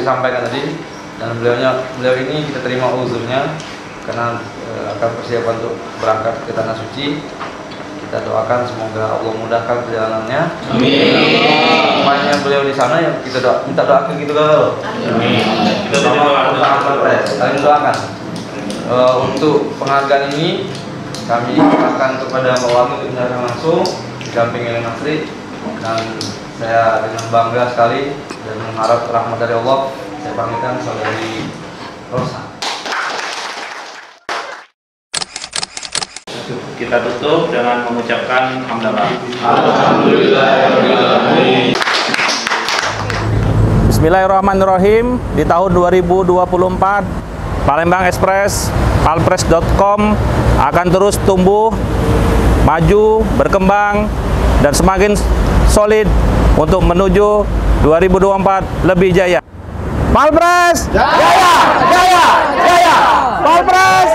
Sampaikan tadi, dan beliau ini kita terima uzurnya karena akan persiapan untuk berangkat ke tanah suci. Kita doakan semoga Allah mudahkan perjalanannya. Amin. Semuanya beliau di sana yang kita minta doakan gitu kan. Amin. Kita saling doakan. Untuk penghargaan ini kami akan kepada Mbak Wami untuk menyerahkan langsung didampingi oleh Mas Tri, dan saya dengan bangga sekali dan mengharap rahmat dari Allah, saya panggilkan saudari Rosa. Kita tutup dengan mengucapkan hamdalah. Alhamdulillahirrahmanirrahim. Bismillahirrahmanirrahim. Di tahun 2024, Palembang Express, palpres.com akan terus tumbuh, maju, berkembang, dan semakin solid untuk menuju 2024 lebih jaya. Palpres jaya, jaya, jaya. Palpres